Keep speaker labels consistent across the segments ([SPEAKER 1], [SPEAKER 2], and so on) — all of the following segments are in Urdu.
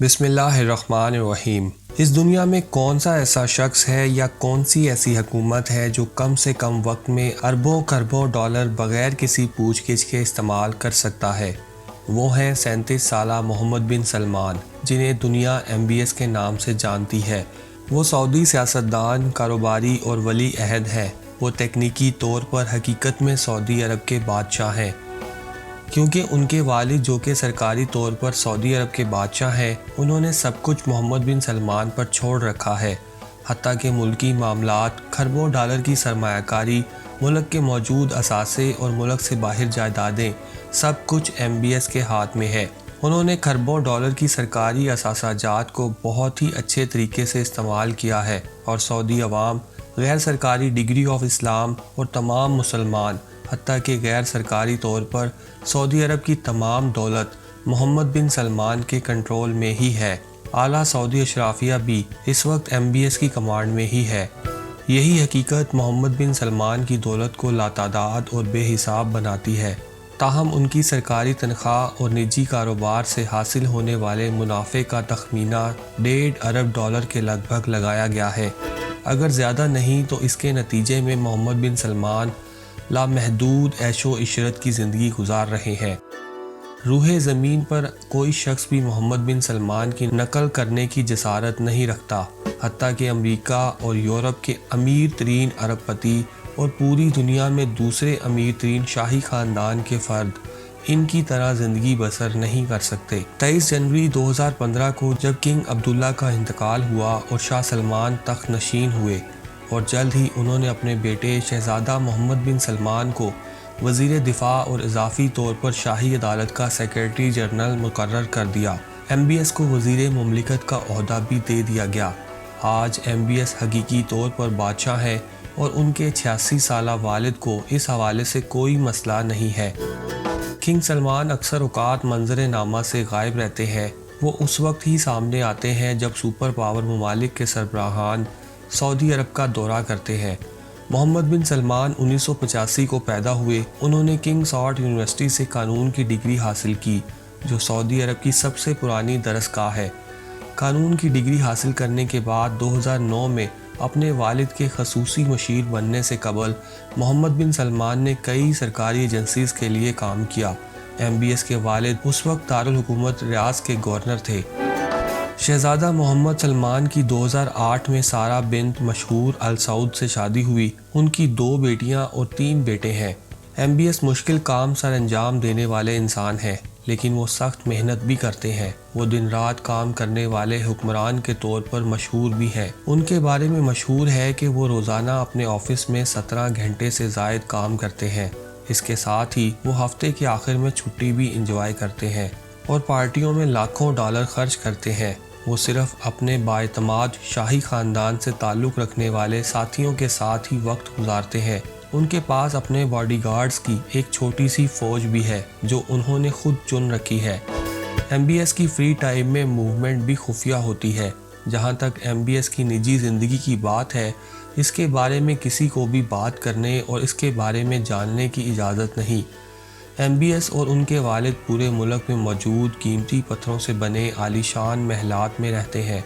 [SPEAKER 1] بسم اللہ الرحمن الرحیم۔ اس دنیا میں کون سا ایسا شخص ہے یا کون سی ایسی حکومت ہے جو کم سے کم وقت میں اربوں خربوں ڈالر بغیر کسی پوچھ گچھ کے استعمال کر سکتا ہے؟ وہ ہیں 37 سالہ محمد بن سلمان، جنہیں دنیا MBS کے نام سے جانتی ہے۔ وہ سعودی سیاستدان، کاروباری اور ولی عہد ہیں۔ وہ تکنیکی طور پر حقیقت میں سعودی عرب کے بادشاہ ہیں، کیونکہ ان کے والد جو کہ سرکاری طور پر سعودی عرب کے بادشاہ ہیں، انہوں نے سب کچھ محمد بن سلمان پر چھوڑ رکھا ہے، حتیٰ کہ ملکی معاملات، خربوں ڈالر کی سرمایہ کاری، ملک کے موجود اثاثے اور ملک سے باہر جائیدادیں، سب کچھ MBS کے ہاتھ میں ہے۔ انہوں نے خربوں ڈالر کی سرکاری اثاثہ جات کو بہت ہی اچھے طریقے سے استعمال کیا ہے، اور سعودی عوام، غیر سرکاری ڈگری آف اسلام اور تمام مسلمان، حتیٰ کہ غیر سرکاری طور پر سعودی عرب کی تمام دولت محمد بن سلمان کے کنٹرول میں ہی ہے۔ اعلیٰ سعودی اشرافیہ بھی اس وقت MBS کی کمانڈ میں ہی ہے۔ یہی حقیقت محمد بن سلمان کی دولت کو لاتعداد اور بے حساب بناتی ہے۔ تاہم ان کی سرکاری تنخواہ اور نجی کاروبار سے حاصل ہونے والے منافع کا تخمینہ 1.5 ارب ڈالر کے لگ بھگ لگایا گیا ہے۔ اگر زیادہ نہیں تو اس کے نتیجے میں محمد بن سلمان لامحدود عیش و عشرت کی زندگی گزار رہے ہیں۔ روح زمین پر کوئی شخص بھی محمد بن سلمان کی نقل کرنے کی جسارت نہیں رکھتا، حتیٰ کہ امریکہ اور یورپ کے امیر ترین ارب پتی اور پوری دنیا میں دوسرے امیر ترین شاہی خاندان کے فرد ان کی طرح زندگی بسر نہیں کر سکتے۔ 23 جنوری 2015 کو جب کنگ عبداللہ کا انتقال ہوا اور شاہ سلمان تخت نشین ہوئے، اور جلد ہی انہوں نے اپنے بیٹے شہزادہ محمد بن سلمان کو وزیر دفاع اور اضافی طور پر شاہی عدالت کا سیکرٹری جنرل مقرر کر دیا۔ MBS کو وزیر مملکت کا عہدہ بھی دے دیا گیا۔ آج MBS حقیقی طور پر بادشاہ ہے، اور ان کے 86 سالہ والد کو اس حوالے سے کوئی مسئلہ نہیں ہے۔ کنگ سلمان اکثر اوقات منظر نامہ سے غائب رہتے ہیں۔ وہ اس وقت ہی سامنے آتے ہیں جب سپر پاور ممالک کے سربراہان سعودی عرب کا دورہ کرتے ہیں۔ محمد بن سلمان 1985 کو پیدا ہوئے۔ انہوں نے کنگ ساٹ یونیورسٹی سے قانون کی ڈگری حاصل کی، جو سعودی عرب کی سب سے پرانی درسگاہ ہے۔ قانون کی ڈگری حاصل کرنے کے بعد 2009 میں اپنے والد کے خصوصی مشیر بننے سے قبل محمد بن سلمان نے کئی سرکاری ایجنسیز کے لیے کام کیا۔ MBS کے والد اس وقت دارالحکومت ریاض کے گورنر تھے۔ شہزادہ محمد سلمان کی 2008 میں سارہ بنت مشہور ال سعود سے شادی ہوئی۔ ان کی 2 بیٹیاں اور 3 بیٹے ہیں۔ MBS مشکل کام سر انجام دینے والے انسان ہیں، لیکن وہ سخت محنت بھی کرتے ہیں۔ وہ دن رات کام کرنے والے حکمران کے طور پر مشہور بھی ہیں۔ ان کے بارے میں مشہور ہے کہ وہ روزانہ اپنے آفس میں 17 گھنٹے سے زائد کام کرتے ہیں۔ اس کے ساتھ ہی وہ ہفتے کے آخر میں چھٹی بھی انجوائے کرتے ہیں اور پارٹیوں میں لاکھوں ڈالر خرچ کرتے ہیں۔ وہ صرف اپنے بااعتماد شاہی خاندان سے تعلق رکھنے والے ساتھیوں کے ساتھ ہی وقت گزارتے ہیں۔ ان کے پاس اپنے باڈی گارڈز کی ایک چھوٹی سی فوج بھی ہے جو انہوں نے خود چن رکھی ہے۔ MBS کی فری ٹائم میں موومنٹ بھی خفیہ ہوتی ہے۔ جہاں تک MBS کی نجی زندگی کی بات ہے، اس کے بارے میں کسی کو بھی بات کرنے اور اس کے بارے میں جاننے کی اجازت نہیں۔ MBS اور ان کے والد پورے ملک میں موجود قیمتی پتھروں سے بنے عالیشان محلات میں رہتے ہیں۔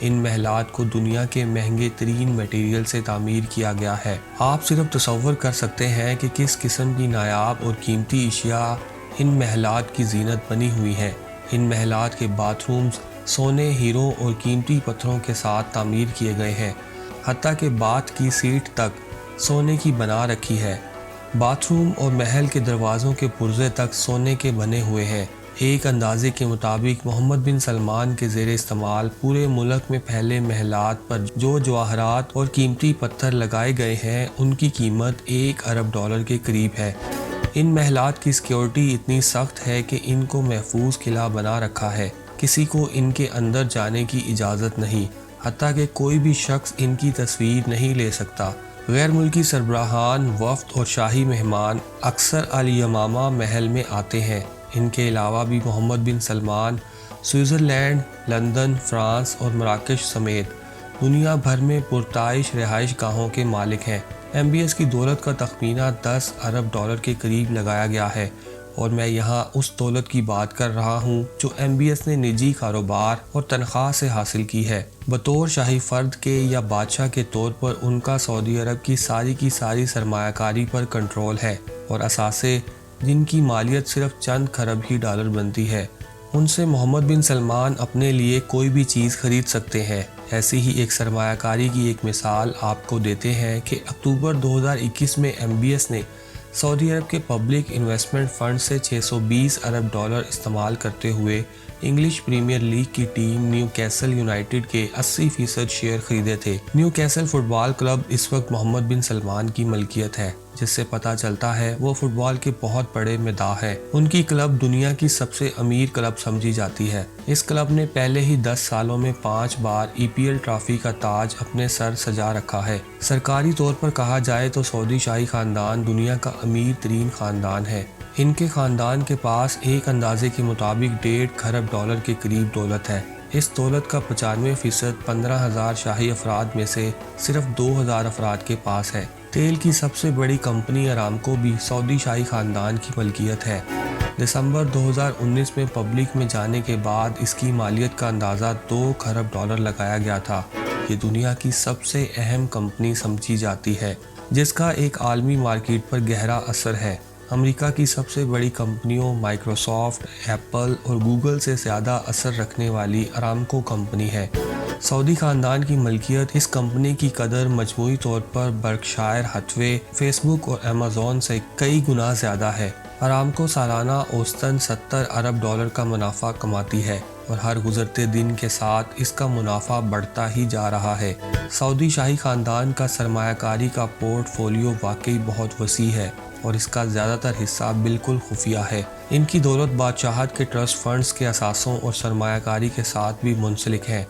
[SPEAKER 1] ان محلات کو دنیا کے مہنگے ترین میٹیریل سے تعمیر کیا گیا ہے۔ آپ صرف تصور کر سکتے ہیں کہ کس قسم کی نایاب اور قیمتی اشیاء ان محلات کی زینت بنی ہوئی ہیں۔ ان محلات کے باتھ رومز سونے، ہیروں اور قیمتی پتھروں کے ساتھ تعمیر کیے گئے ہیں، حتیٰ کہ باتھ کی سیٹ تک سونے کی بنا رکھی ہے۔ باتھ روم اور محل کے دروازوں کے پرزے تک سونے کے بنے ہوئے ہیں۔ ایک اندازے کے مطابق محمد بن سلمان کے زیر استعمال پورے ملک میں پھیلے محلات پر جو جواہرات اور قیمتی پتھر لگائے گئے ہیں، ان کی قیمت 1 ارب ڈالر کے قریب ہے۔ ان محلات کی سیکیورٹی اتنی سخت ہے کہ ان کو محفوظ قلعہ بنا رکھا ہے۔ کسی کو ان کے اندر جانے کی اجازت نہیں، حتیٰ کہ کوئی بھی شخص ان کی تصویر نہیں لے سکتا۔ غیر ملکی سربراہان، وفد اور شاہی مہمان اکثر الیمامہ محل میں آتے ہیں۔ ان کے علاوہ بھی محمد بن سلمان سوئٹزرلینڈ، لندن، فرانس اور مراکش سمیت دنیا بھر میں پرتعیش رہائش گاہوں کے مالک ہیں۔ MBS کی دولت کا تخمینہ 10 ارب ڈالر کے قریب لگایا گیا ہے، اور میں یہاں اس دولت کی بات کر رہا ہوں جو MBS نے نجی کاروبار اور تنخواہ سے حاصل کی ہے۔ بطور شاہی فرد کے یا بادشاہ کے طور پر ان کا سعودی عرب کی ساری سرمایہ کاری پر کنٹرول ہے اور اثاثے جن کی مالیت صرف چند کھرب ہی ڈالر بنتی ہے، ان سے محمد بن سلمان اپنے لیے کوئی بھی چیز خرید سکتے ہیں۔ ایسی ہی ایک سرمایہ کاری کی ایک مثال آپ کو دیتے ہیں کہ اکتوبر 2021 میں MBS نے سعودی عرب کے پبلک انویسٹمنٹ فنڈ سے 620 ارب ڈالر استعمال کرتے ہوئے انگلش پریمیئر لیگ کی ٹیم نیو کیسل یونائیٹڈ کے 80% شیئر خریدے تھے۔ نیو کیسل فٹ بال کلب اس وقت محمد بن سلمان کی ملکیت ہے، جس سے پتہ چلتا ہے وہ فٹ بال کے بہت بڑے مداح ہیں۔ ان کی کلب دنیا کی سب سے امیر کلب سمجھی جاتی ہے۔ اس کلب نے پہلے ہی 10 سالوں میں 5 بار EPL ٹرافی کا تاج اپنے سر سجا رکھا ہے۔ سرکاری طور پر کہا جائے تو سعودی شاہی خاندان دنیا کا امیر ترین خاندان ہے۔ ان کے خاندان کے پاس ایک اندازے کے مطابق 1.5 کھرب ڈالر کے قریب دولت ہے۔ اس دولت کا 95% 15,000 شاہی افراد میں سے صرف 2,000 افراد کے پاس ہے۔ تیل کی سب سے بڑی کمپنی ارامکو بھی سعودی شاہی خاندان کی ملکیت ہے۔ دسمبر 2019 میں پبلک میں جانے کے بعد اس کی مالیت کا اندازہ 2 کھرب ڈالر لگایا گیا تھا۔ یہ دنیا کی سب سے اہم کمپنی سمجھی جاتی ہے، جس کا ایک عالمی مارکیٹ پر گہرا اثر ہے۔ امریکہ کی سب سے بڑی کمپنیوں مائیکروسافٹ، ایپل اور گوگل سے زیادہ اثر رکھنے والی ارامکو کمپنی ہے۔ سعودی خاندان کی ملکیت اس کمپنی کی قدر مجموعی طور پر برکشائر ہتھوے، فیس بک اور ایمیزون سے کئی گنا زیادہ ہے۔ ارامکو سالانہ اوسطاً 70 ارب ڈالر کا منافع کماتی ہے اور ہر گزرتے دن کے ساتھ اس کا منافع بڑھتا ہی جا رہا ہے۔ سعودی شاہی خاندان کا سرمایہ کاری کا پورٹ فولیو واقعی بہت وسیع ہے اور اس کا زیادہ تر حصہ بالکل خفیہ ہے۔ ان کی دولت بادشاہت کے ٹرسٹ فنڈز کے اثاثوں اور سرمایہ کاری کے ساتھ بھی منسلک ہے۔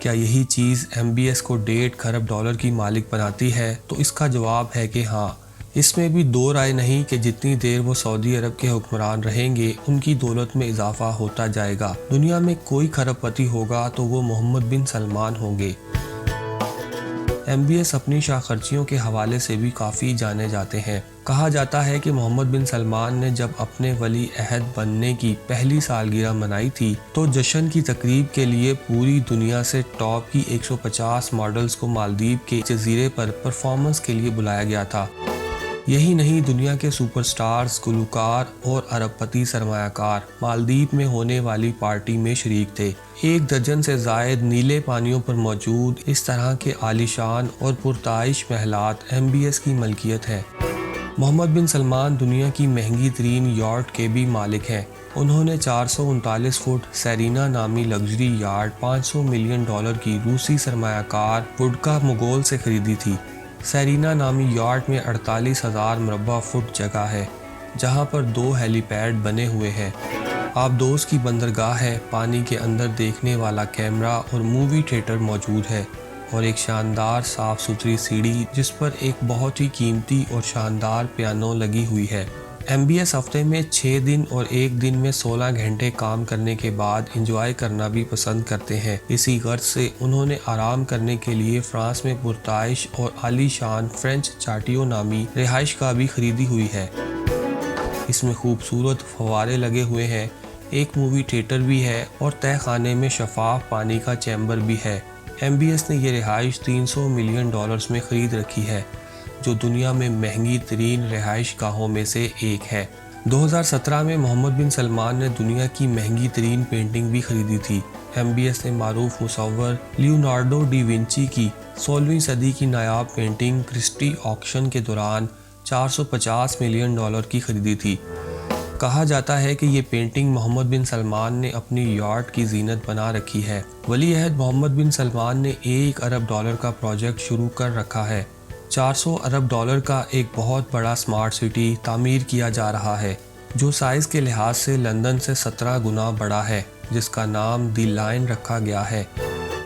[SPEAKER 1] کیا یہی چیز MBS کو 1.5 کھرب ڈالر کی مالک بناتی ہے؟ تو اس کا جواب ہے کہ ہاں۔ اس میں بھی دو رائے نہیں کہ جتنی دیر وہ سعودی عرب کے حکمران رہیں گے ان کی دولت میں اضافہ ہوتا جائے گا۔ دنیا میں کوئی کھرب پتی ہوگا تو وہ محمد بن سلمان ہوں گے۔ MBS اپنی شاہ خرچیوں کے حوالے سے بھی کافی جانے جاتے ہیں۔ کہا جاتا ہے کہ محمد بن سلمان نے جب اپنے ولی عہد بننے کی پہلی سالگرہ منائی تھی تو جشن کی تقریب کے لیے پوری دنیا سے ٹاپ کی 150 ماڈلز کو مالدیپ کے جزیرے پر پرفارمنس کے لیے بلایا گیا تھا۔ یہی نہیں، دنیا کے سپر سٹارز، گلوکار اور ارب پتی سرمایہ کار مالدیپ میں ہونے والی پارٹی میں شریک تھے۔ 1 درجن سے زائد نیلے پانیوں پر موجود اس طرح کے عالیشان اور پرتعیش محلات MBS کی ملکیت ہے۔ محمد بن سلمان دنیا کی مہنگی ترین یاٹ کے بھی مالک ہیں۔ انہوں نے 439 فٹ سیرینا نامی لگژری یاٹ 500 ملین ڈالر کی روسی سرمایہ کار وڈکا موگول سے خریدی تھی۔ سیرینا نامی یاٹ میں 48,000 مربع فٹ جگہ ہے، جہاں پر 2 ہیلی پیڈ بنے ہوئے ہیں۔ آبدوز کی بندرگاہ ہے، پانی کے اندر دیکھنے والا کیمرہ اور مووی تھیٹر موجود ہے، اور ایک شاندار صاف ستھری سیڑھی جس پر ایک بہت ہی قیمتی اور شاندار پیانو لگی ہوئی ہے۔ MBS ہفتے میں 6 دن اور ایک دن میں 16 گھنٹے کام کرنے کے بعد انجوائے کرنا بھی پسند کرتے ہیں۔ اسی غرض سے انہوں نے آرام کرنے کے لیے فرانس میں پرتعیش اور عالی شان فرینچ چاٹیو نامی رہائش گاہ بھی خریدی ہوئی ہے۔ اس میں خوبصورت فوارے لگے ہوئے ہیں، ایک مووی تھیٹر بھی ہے اور تہہ خانے میں شفاف پانی کا چیمبر بھی ہے۔ MBS نے یہ رہائش 300 ملین ڈالرز میں خرید رکھی ہے، جو دنیا میں مہنگی ترین رہائش گاہوں میں سے ایک ہے۔ 2017 میں محمد بن سلمان نے دنیا کی مہنگی ترین پینٹنگ بھی خریدی تھی۔ MBS نے معروف مصور لیونارڈو ڈی ونچی کی 16ویں صدی کی نایاب پینٹنگ کرسٹی آکشن کے دوران 450 ملین ڈالر کی خریدی تھی۔ کہا جاتا ہے کہ یہ پینٹنگ محمد بن سلمان نے اپنی یاٹ کی زینت بنا رکھی ہے۔ ولی عہد محمد بن سلمان نے 1 ارب ڈالر کا پروجیکٹ شروع کر رکھا ہے۔ 400 ارب ڈالر کا ایک بہت بڑا سمارٹ سٹی تعمیر کیا جا رہا ہے، جو سائز کے لحاظ سے لندن سے 17 گنا بڑا ہے، جس کا نام دی لائن رکھا گیا ہے،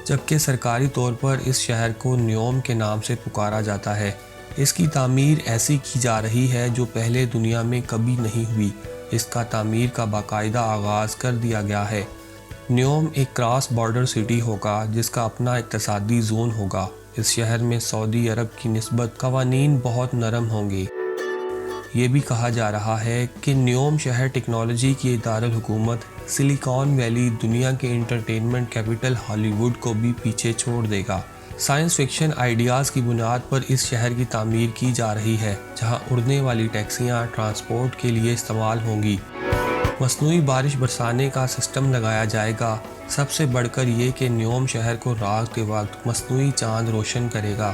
[SPEAKER 1] جبکہ سرکاری طور پر اس شہر کو نیوم کے نام سے پکارا جاتا ہے۔ اس کی تعمیر ایسی کی جا رہی ہے جو پہلے دنیا میں کبھی نہیں ہوئی۔ اس کا تعمیر کا باقاعدہ آغاز کر دیا گیا ہے۔ نیوم ایک کراس بارڈر سٹی ہوگا جس کا اپنا اقتصادی زون ہوگا۔ اس شہر میں سعودی عرب کی نسبت قوانین بہت نرم ہوں گے۔ یہ بھی کہا جا رہا ہے کہ نیوم شہر ٹیکنالوجی کی دارالحکومت سلیکان ویلی دنیا کے انٹرٹینمنٹ کیپٹل ہالی ووڈ کو بھی پیچھے چھوڑ دے گا۔ سائنس فکشن آئیڈیاز کی بنیاد پر اس شہر کی تعمیر کی جا رہی ہے، جہاں اڑنے والی ٹیکسیاں ٹرانسپورٹ کے لیے استعمال ہوں گی۔ مصنوعی بارش برسانے کا سسٹم لگایا جائے گا۔ سب سے بڑھ کر یہ کہ نیوم شہر کو رات کے وقت مصنوعی چاند روشن کرے گا۔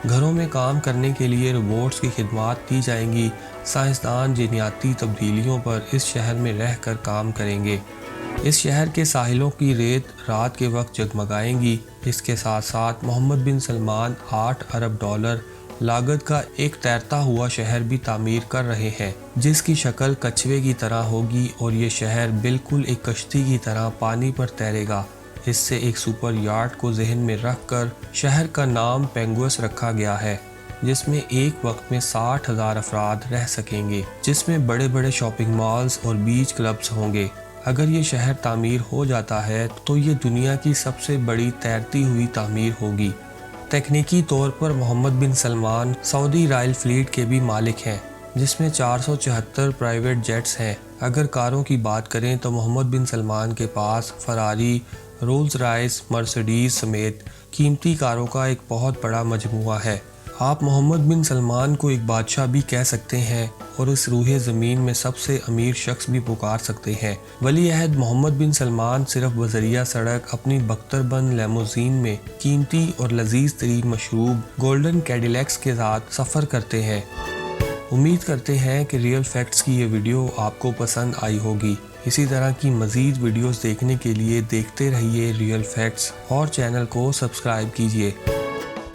[SPEAKER 1] گھروں میں کام کرنے کے لیے روبوٹس کی خدمات دی جائیں گی۔ سائنسدان جینیاتی تبدیلیوں پر اس شہر میں رہ کر کام کریں گے۔ اس شہر کے ساحلوں کی ریت رات کے وقت جگمگائیں گی۔ اس کے ساتھ ساتھ محمد بن سلمان $8 ارب لاگت کا ایک تیرتا ہوا شہر بھی تعمیر کر رہے ہیں، جس کی شکل کچھوے کی طرح ہوگی اور یہ شہر بالکل ایک کشتی کی طرح پانی پر تیرے گا۔ اس سے ایک سپر یاٹ کو ذہن میں رکھ کر شہر کا نام پینگوس رکھا گیا ہے، جس میں ایک وقت میں 60,000 افراد رہ سکیں گے، جس میں بڑے بڑے شاپنگ مالز اور بیچ کلبز ہوں گے۔ اگر یہ شہر تعمیر ہو جاتا ہے تو یہ دنیا کی سب سے بڑی تیرتی ہوئی تعمیر ہوگی۔ تکنیکی طور پر محمد بن سلمان سعودی رائل فلیٹ کے بھی مالک ہیں، جس میں 474 پرائیویٹ جیٹس ہیں۔ اگر کاروں کی بات کریں تو محمد بن سلمان کے پاس فراری، رولز رائس، مرسڈیز سمیت قیمتی کاروں کا ایک بہت بڑا مجموعہ ہے۔ آپ محمد بن سلمان کو ایک بادشاہ بھی کہہ سکتے ہیں اور اس روح زمین میں سب سے امیر شخص بھی پکار سکتے ہیں۔ ولی عہد محمد بن سلمان صرف بذریعہ سڑک اپنی بختر بند لیموزین میں قیمتی اور لذیذ ترین مشروب گولڈن کیڈیلیکس کے ساتھ سفر کرتے ہیں۔ امید کرتے ہیں کہ ریئل فیکٹس کی یہ ویڈیو آپ کو پسند آئی ہوگی۔ اسی طرح کی مزید ویڈیوز دیکھنے کے لیے دیکھتے رہیے ریئل فیکٹس اور چینل کو سبسکرائب کیجیے۔